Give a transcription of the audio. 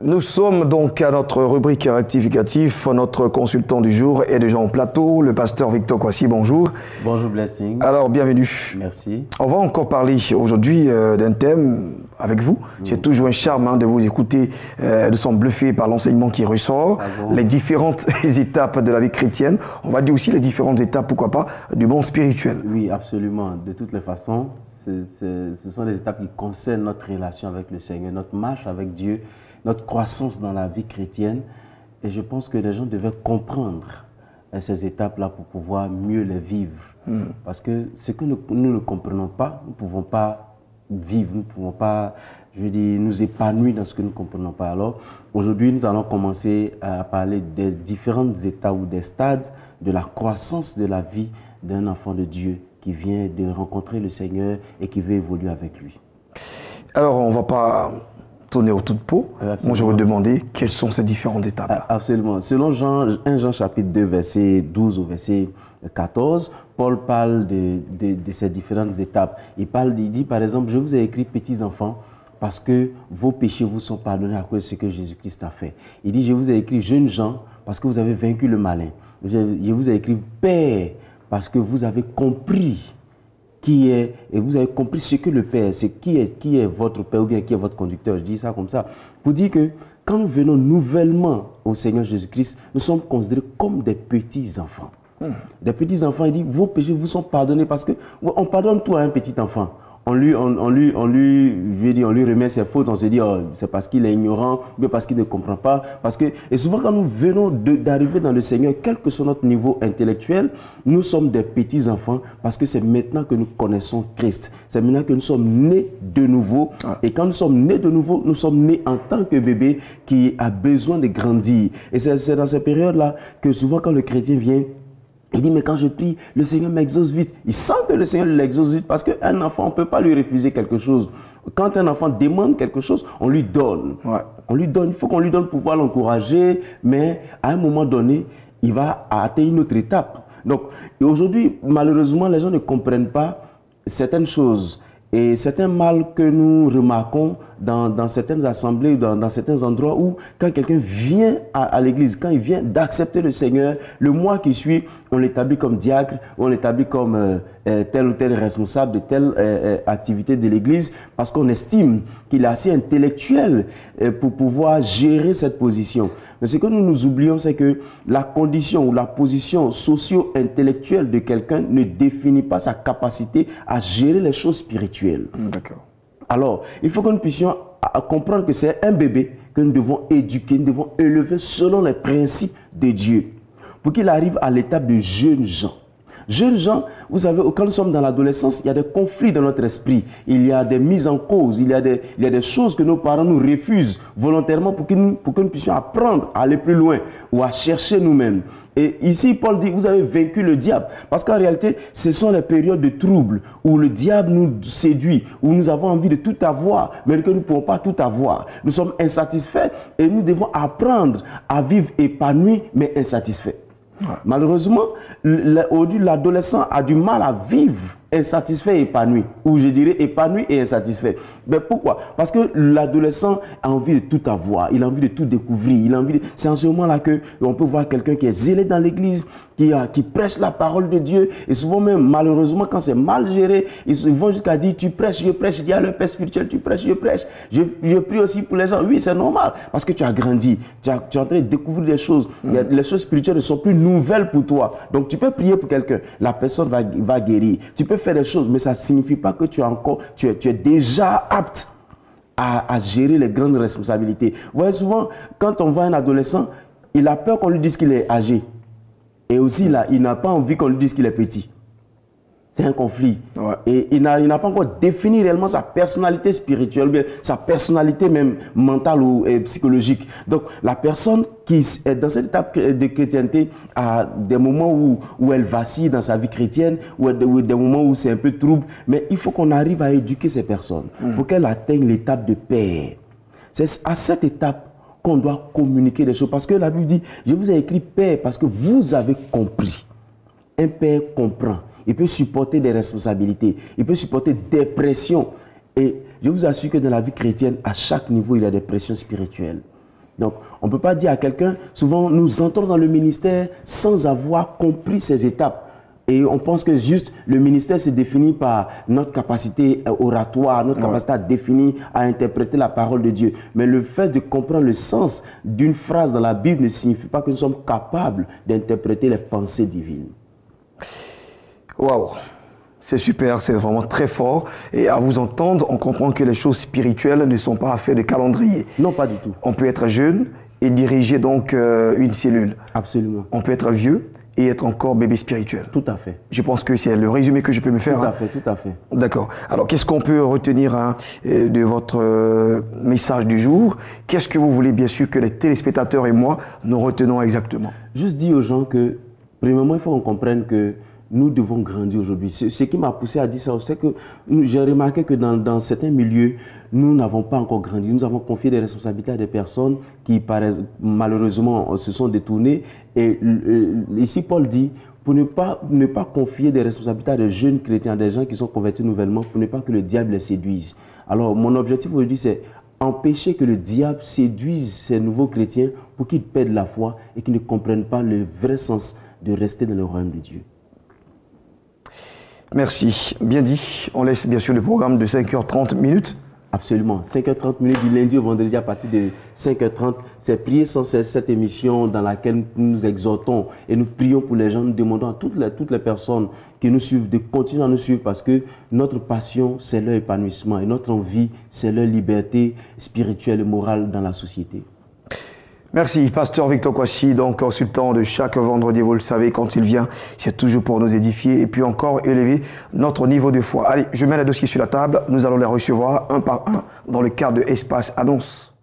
Nous sommes donc à notre rubrique rectificatif. Notre consultant du jour est déjà en plateau, le pasteur Victor Kwasi. Bonjour. Bonjour Blessing. Alors, bienvenue. Merci. On va encore parler aujourd'hui d'un thème avec vous. C'est toujours un charme de vous écouter. Nous sommes bluffés par l'enseignement qui ressort, les différentes étapes de la vie chrétienne. On va dire aussi les différentes étapes, pourquoi pas, du monde spirituel. Oui, absolument. De toutes les façons, ce sont des étapes qui concernent notre relation avec le Seigneur, notre marche avec Dieu, notre croissance dans la vie chrétienne. Et je pense que les gens devaient comprendre ces étapes-là pour pouvoir mieux les vivre. Parce que ce que nous ne comprenons pas, nous ne pouvons pas vivre, nous ne pouvons pas, je veux dire, nous épanouir dans ce que nous ne comprenons pas. Alors, aujourd'hui, nous allons commencer à parler des différentes étapes ou des stades de la croissance de la vie d'un enfant de Dieu qui vient de rencontrer le Seigneur et qui veut évoluer avec lui. Alors, on ne va pas tourner autour de peau. Moi, je vais vous demander quelles sont ces différentes étapes. Absolument. Selon 1 Jean chapitre 2, verset 12 au verset 14, Paul parle de ces différentes étapes. Il dit par exemple, je vous ai écrit petits enfants parce que vos péchés vous sont pardonnés à cause de ce que Jésus-Christ a fait. Il dit, je vous ai écrit jeunes gens parce que vous avez vaincu le malin. Je vous ai écrit père parce que vous avez compris qui est, et vous avez compris ce que le Père, c'est qui est votre Père ou bien qui est votre conducteur. Je dis ça comme ça. Pour dire que quand nous venons nouvellement au Seigneur Jésus-Christ, nous sommes considérés comme des petits enfants. Des petits enfants, il dit, vos péchés vous sont pardonnés parce qu'on pardonne tout à un petit enfant. On lui remet ses fautes, on se dit, oh, c'est parce qu'il est ignorant, ou parce qu'il ne comprend pas. Et souvent, quand nous venons d'arriver dans le Seigneur, quel que soit notre niveau intellectuel, nous sommes des petits enfants parce que c'est maintenant que nous connaissons Christ. C'est maintenant que nous sommes nés de nouveau. Et quand nous sommes nés de nouveau, nous sommes nés en tant que bébé qui a besoin de grandir. Et c'est dans ces périodes-là que souvent, quand le chrétien vient, il dit, mais quand je prie, le Seigneur m'exauce vite. Il sent que le Seigneur l'exauce vite parce qu'un enfant, on ne peut pas lui refuser quelque chose. Quand un enfant demande quelque chose, on lui donne. On lui donne, il faut qu'on lui donne pour pouvoir l'encourager, mais à un moment donné, il va atteindre une autre étape. Donc, aujourd'hui, malheureusement, les gens ne comprennent pas certaines choses. Et c'est un mal que nous remarquons dans certaines assemblées, dans certains endroits où quand quelqu'un vient à l'église, quand il vient d'accepter le Seigneur, le mois qui suit, on l'établit comme diacre, on l'établit comme tel ou tel responsable de telle activité de l'église parce qu'on estime qu'il est assez intellectuel pour pouvoir gérer cette position. Mais ce que nous oublions, c'est que la condition ou la position socio-intellectuelle de quelqu'un ne définit pas sa capacité à gérer les choses spirituelles. D'accord. Alors, il faut que nous puissions comprendre que c'est un bébé que nous devons éduquer, nous devons élever selon les principes de Dieu pour qu'il arrive à l'étape de jeunes gens. Jeunes gens, vous savez, quand nous sommes dans l'adolescence, il y a des conflits dans notre esprit. Il y a des mises en cause, il y a des choses que nos parents nous refusent volontairement pour que nous puissions apprendre à aller plus loin ou à chercher nous-mêmes. Et ici, Paul dit, vous avez vaincu le diable. Parce qu'en réalité, ce sont les périodes de trouble où le diable nous séduit, où nous avons envie de tout avoir, mais que nous ne pouvons pas tout avoir. Nous sommes insatisfaits et nous devons apprendre à vivre épanoui, mais insatisfaits. Malheureusement, aujourd'hui, l'adolescent a du mal à vivre insatisfait et épanoui, ou je dirais épanoui et insatisfait. Mais pourquoi? Parce que l'adolescent a envie de tout avoir, il a envie de tout découvrir, c'est en ce moment-là qu'on peut voir quelqu'un qui est zélé dans l'église, qui prêche la parole de Dieu, et souvent même, malheureusement, quand c'est mal géré, ils vont jusqu'à dire, tu prêches, je prêche, il y a le père spirituel, tu prêches, je prêche, je prie aussi pour les gens. Oui, c'est normal, parce que tu as grandi, tu es en train de découvrir des choses, les choses spirituelles ne sont plus nouvelles pour toi, donc tu peux prier pour quelqu'un, la personne va guérir, tu peux faire des choses, mais ça ne signifie pas que tu es déjà apte à gérer les grandes responsabilités. Vous voyez, souvent, quand on voit un adolescent, il a peur qu'on lui dise qu'il est âgé. Et aussi, là, il n'a pas envie qu'on lui dise qu'il est petit. C'est un conflit. Et il n'a pas encore défini réellement sa personnalité spirituelle, bien, sa personnalité même mentale ou psychologique. Donc, la personne qui est dans cette étape de chrétienté a des moments où elle vacille dans sa vie chrétienne, ou des moments où c'est un peu trouble. Mais il faut qu'on arrive à éduquer ces personnes pour qu'elles atteignent l'étape de père. C'est à cette étape qu'on doit communiquer des choses. Parce que la Bible dit, je vous ai écrit père parce que vous avez compris. Un père comprend. Il peut supporter des responsabilités. Il peut supporter des pressions. Et je vous assure que dans la vie chrétienne, à chaque niveau, il y a des pressions spirituelles. Donc, on ne peut pas dire à quelqu'un, souvent nous entrons dans le ministère sans avoir compris ces étapes. Et on pense que juste le ministère se définit par notre capacité oratoire, notre capacité à définir, à interpréter la parole de Dieu. Mais le fait de comprendre le sens d'une phrase dans la Bible ne signifie pas que nous sommes capables d'interpréter les pensées divines. Waouh! C'est super, c'est vraiment très fort. Et à vous entendre, on comprend que les choses spirituelles ne sont pas affaires de calendrier. Non, pas du tout. On peut être jeune et diriger donc une cellule. Absolument. On peut être vieux et être encore bébé spirituel. Tout à fait. Je pense que c'est le résumé que je peux me faire. Tout à fait, tout à fait. D'accord. Alors, qu'est-ce qu'on peut retenir de votre message du jour? Qu'est-ce que vous voulez, bien sûr, que les téléspectateurs et moi, nous retenons exactement? Juste dire aux gens que, premièrement, il faut qu'on comprenne que nous devons grandir aujourd'hui. Ce qui m'a poussé à dire ça, c'est que j'ai remarqué que dans certains milieux, nous n'avons pas encore grandi. Nous avons confié des responsabilités à des personnes qui, malheureusement, se sont détournées. Et ici, Paul dit, pour ne pas confier des responsabilités à des jeunes chrétiens, des gens qui sont convertis nouvellement, pour ne pas que le diable les séduise. Alors, mon objectif aujourd'hui, c'est empêcher que le diable séduise ces nouveaux chrétiens pour qu'ils perdent la foi et qu'ils ne comprennent pas le vrai sens de rester dans le royaume de Dieu. Merci, bien dit. On laisse bien sûr le programme de 5h30 minutes. Absolument, 5h30 minutes du lundi au vendredi à partir de 5h30. C'est prier sans cesse, cette émission dans laquelle nous nous exhortons et nous prions pour les gens. Nous demandons à toutes les personnes qui nous suivent de continuer à nous suivre parce que notre passion, c'est leur épanouissement et notre envie, c'est leur liberté spirituelle et morale dans la société. Merci, pasteur Victor Kwasi, donc consultant de chaque vendredi, vous le savez, quand il vient, c'est toujours pour nous édifier et puis encore élever notre niveau de foi. Allez, je mets les dossiers sur la table, nous allons les recevoir un par un dans le cadre de Espace Annonce.